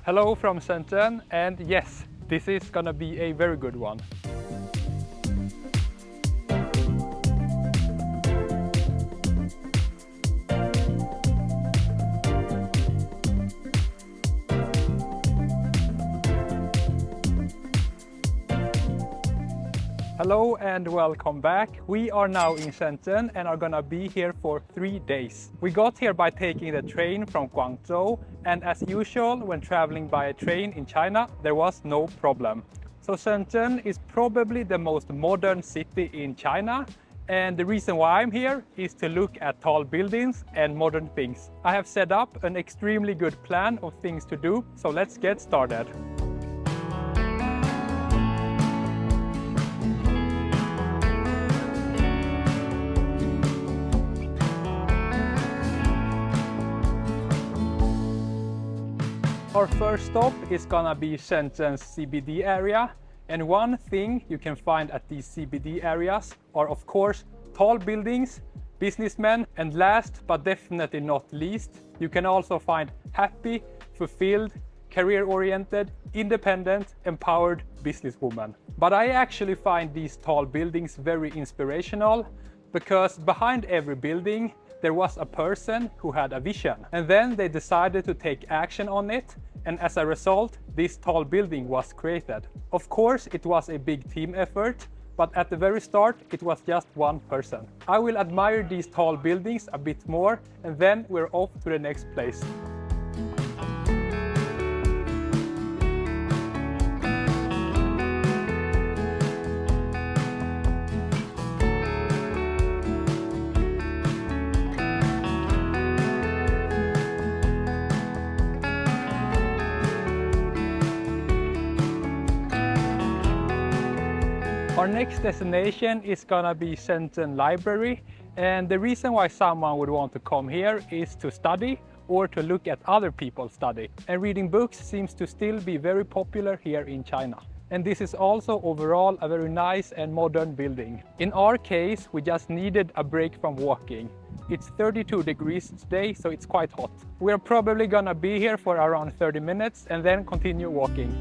Hello from Shenzhen, and yes, this is gonna be a very good one. Hello and welcome back. We are now in Shenzhen and are gonna be here for 3 days. We got here by taking the train from Guangzhou, and as usual when traveling by a train in China, there was no problem. So Shenzhen is probably the most modern city in China, and the reason why I'm here is to look at tall buildings and modern things. I have set up an extremely good plan of things to do, so let's get started. Our first stop is gonna be Shenzhen CBD area, and one thing you can find at these CBD areas are of course tall buildings, businessmen, and last but definitely not least, you can also find happy, fulfilled, career-oriented, independent, empowered businesswomen. But I actually find these tall buildings very inspirational because behind every building there was a person who had a vision, and then they decided to take action on it, and as a result this tall building was created. Of course it was a big team effort, but at the very start it was just one person. I will admire these tall buildings a bit more, and then we're off to the next place. Our next destination is gonna be Shenzhen Library, and the reason why someone would want to come here is to study or to look at other people study. And reading books seems to still be very popular here in China. And this is also overall a very nice and modern building. In our case, we just needed a break from walking. It's 32 degrees today, so it's quite hot. We're probably gonna be here for around 30 minutes and then continue walking.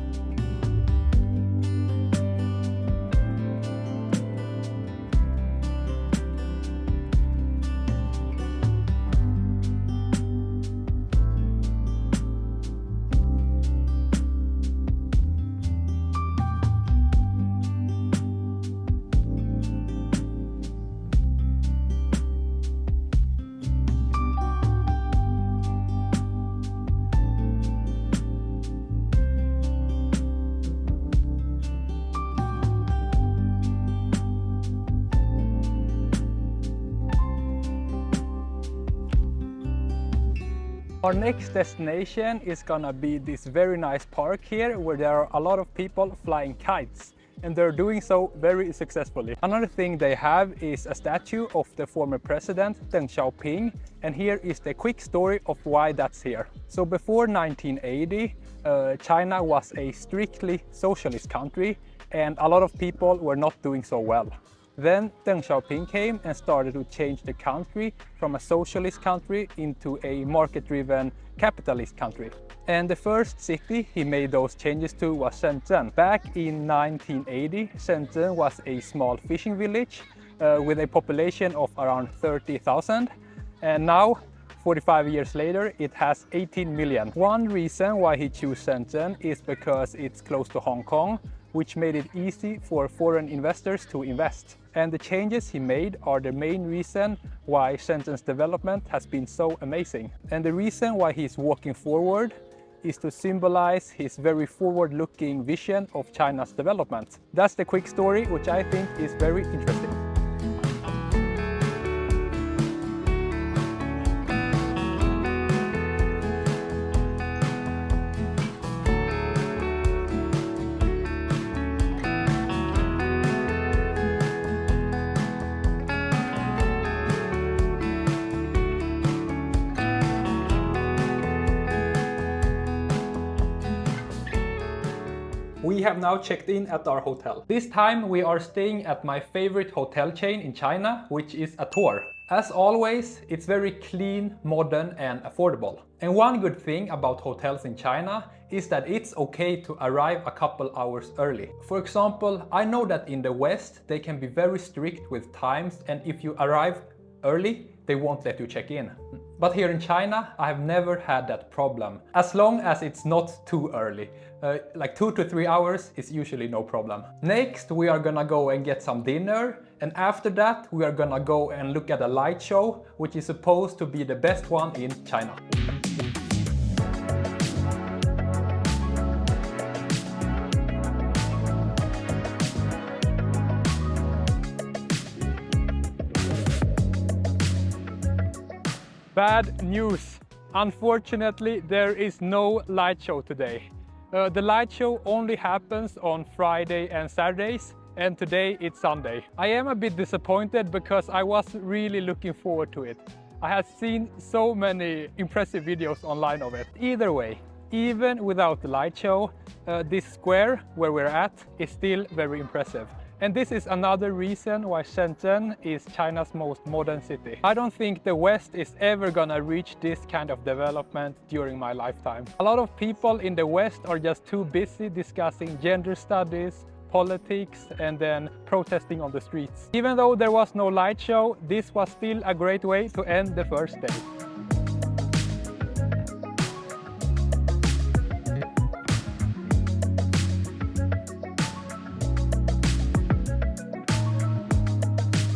Our next destination is gonna be this very nice park here where there are a lot of people flying kites, and they're doing so very successfully. Another thing they have is a statue of the former president Deng Xiaoping, and here is the quick story of why that's here. So before 1980, China was a strictly socialist country and a lot of people were not doing so well. Then Deng Xiaoping came and started to change the country from a socialist country into a market-driven capitalist country. And the first city he made those changes to was Shenzhen. Back in 1980, Shenzhen was a small fishing village with a population of around 30,000. And now, 45 years later, it has 18 million. One reason why he chose Shenzhen is because it's close to Hong Kong, which made it easy for foreign investors to invest. And the changes he made are the main reason why Shenzhen's development has been so amazing. And the reason why he's walking forward is to symbolize his very forward-looking vision of China's development. That's the quick story, which I think is very interesting. We have now checked in at our hotel. This time we are staying at my favorite hotel chain in China, which is Atour. As always, it's very clean, modern and affordable. And one good thing about hotels in China is that it's okay to arrive a couple hours early. For example, I know that in the West they can be very strict with times, and if you arrive early, they won't let you check in. But here in China, I have never had that problem. As long as it's not too early. Like 2 to 3 hours is usually no problem. Next, we are gonna go and get some dinner. And after that, we are gonna go and look at a light show, which is supposed to be the best one in China. Bad news. Unfortunately, there is no light show today. The light show only happens on Friday and Saturdays, and today it's Sunday. I am a bit disappointed because I was really looking forward to it. I have seen so many impressive videos online of it. Either way, even without the light show, this square where we're at is still very impressive. And this is another reason why Shenzhen is China's most modern city. I don't think the West is ever gonna reach this kind of development during my lifetime. A lot of people in the West are just too busy discussing gender studies, politics, and then protesting on the streets. Even though there was no light show, this was still a great way to end the first day.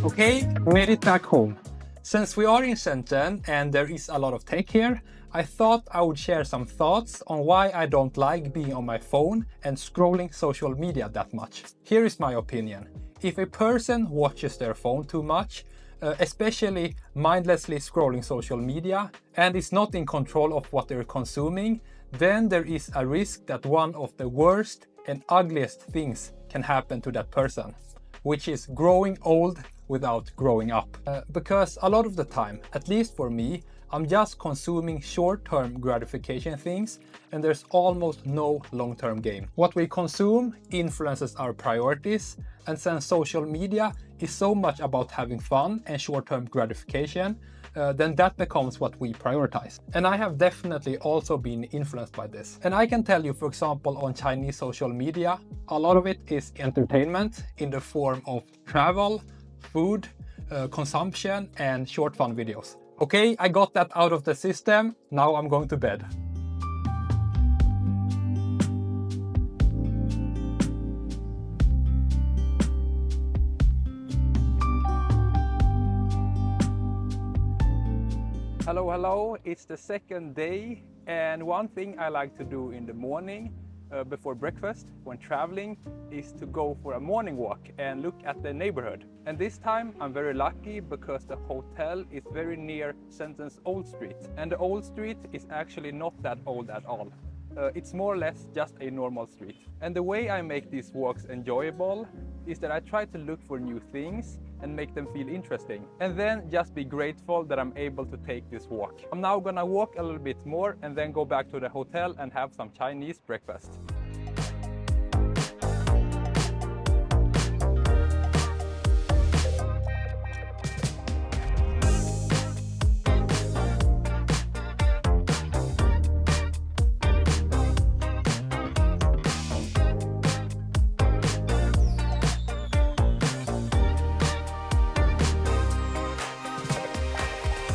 Okay, made it back home. Since we are in Shenzhen and there is a lot of tech here, I thought I would share some thoughts on why I don't like being on my phone and scrolling social media that much. Here is my opinion. If a person watches their phone too much, especially mindlessly scrolling social media, and is not in control of what they're consuming, then there is a risk that one of the worst and ugliest things can happen to that person, which is growing old without growing up. Because a lot of the time, at least for me, I'm just consuming short-term gratification things, and there's almost no long-term game. What we consume influences our priorities, and since social media is so much about having fun and short-term gratification, then that becomes what we prioritize. And I have definitely also been influenced by this. And I can tell you, for example, on Chinese social media, a lot of it is entertainment in the form of travel, food, consumption, and short fun videos. Okay, I got that out of the system. Now I'm going to bed. Hello, hello. It's the second day, and one thing I like to do in the morning before breakfast when traveling is to go for a morning walk and look at the neighborhood. And this time I'm very lucky because the hotel is very near Shenzhen's Old Street, and the Old Street is actually not that old at all. It's more or less just a normal street. And the way I make these walks enjoyable is that I try to look for new things and make them feel interesting. And then just be grateful that I'm able to take this walk. I'm now gonna walk a little bit more and then go back to the hotel and have some Chinese breakfast.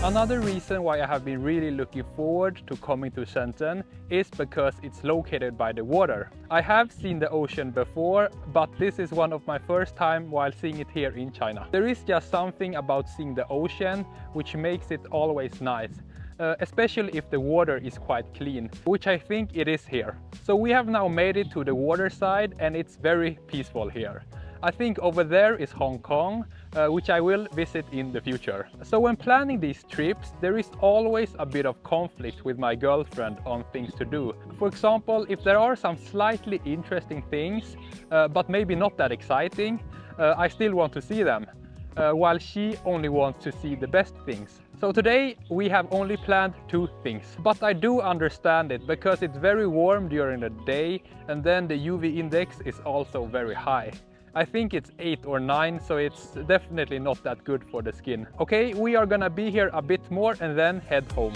Another reason why I have been really looking forward to coming to Shenzhen is because it's located by the water. I have seen the ocean before, but this is one of my first time while seeing it here in China. There is just something about seeing the ocean which makes it always nice. Especially if the water is quite clean, which I think it is here. So we have now made it to the water side and it's very peaceful here. I think over there is Hong Kong, which I will visit in the future. So when planning these trips, there is always a bit of conflict with my girlfriend on things to do. For example, if there are some slightly interesting things, but maybe not that exciting, I still want to see them, while she only wants to see the best things. So today we have only planned 2 things, but I do understand it because it's very warm during the day and then the UV index is also very high. I think it's 8 or 9, so it's definitely not that good for the skin. Okay, we are gonna be here a bit more and then head home.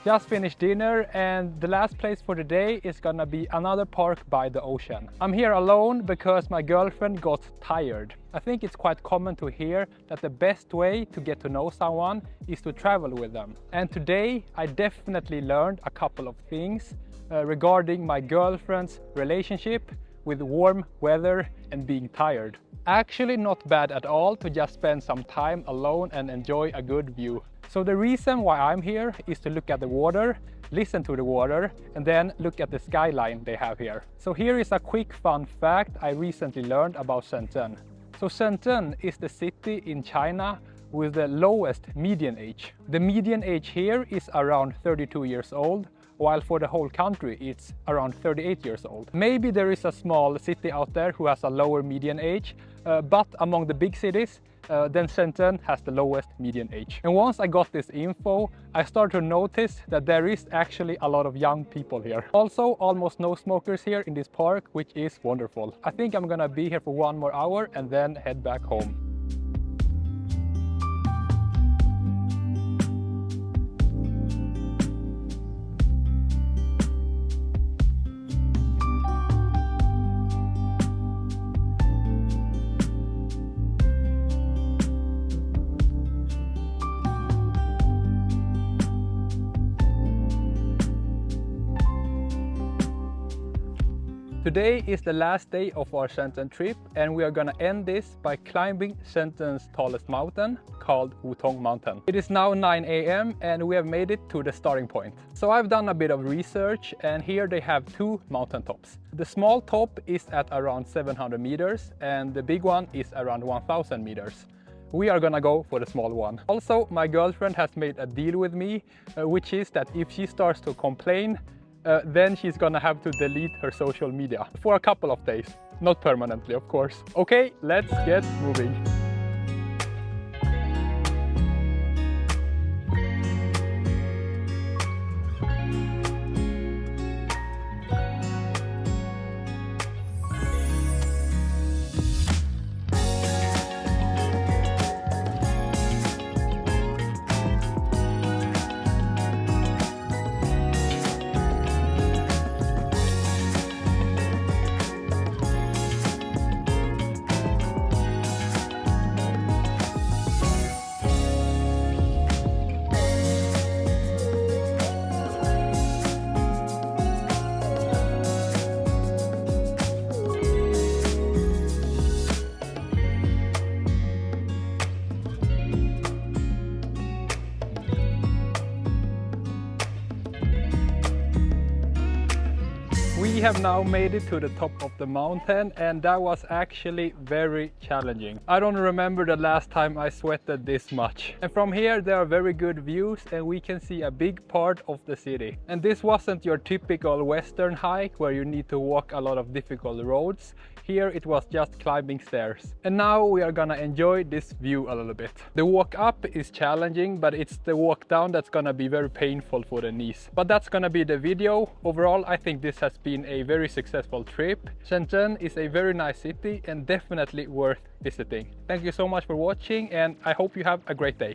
Just finished dinner, and the last place for the day is gonna be another park by the ocean. I'm here alone because my girlfriend got tired. I think it's quite common to hear that the best way to get to know someone is to travel with them. And today I definitely learned a couple of things regarding my girlfriend's relationship with warm weather and being tired. Actually not bad at all to just spend some time alone and enjoy a good view. So the reason why I'm here is to look at the water, listen to the water, and then look at the skyline they have here. So here is a quick fun fact I recently learned about Shenzhen. So Shenzhen is the city in China with the lowest median age. The median age here is around 32 years old, while for the whole country it's around 38 years old. Maybe there is a small city out there who has a lower median age, but among the big cities, then Shenzhen has the lowest median age. And once I got this info, I started to notice that there is actually a lot of young people here. Also, almost no smokers here in this park, which is wonderful. I think I'm gonna be here for 1 more hour and then head back home. Today is the last day of our Shenzhen trip, and we are gonna end this by climbing Shenzhen's tallest mountain, called Wutong Mountain. It is now 9 AM and we have made it to the starting point. So I've done a bit of research, and here they have 2 mountain tops. The small top is at around 700 meters and the big one is around 1000 meters. We are gonna go for the small one. Also, my girlfriend has made a deal with me, which is that if she starts to complain, then she's gonna have to delete her social media for a couple of days. Not permanently, of course. Okay, let's get moving. We have now made it to the top of the mountain, and that was actually very challenging. I don't remember the last time I sweated this much. And from here there are very good views and we can see a big part of the city. And this wasn't your typical western hike where you need to walk a lot of difficult roads. Here it was just climbing stairs. And now we are gonna enjoy this view a little bit. The walk up is challenging, but it's the walk down that's gonna be very painful for the knees. But that's gonna be the video. Overall, I think this has been a very successful trip. Shenzhen is a very nice city and definitely worth visiting. Thank you so much for watching, and I hope you have a great day.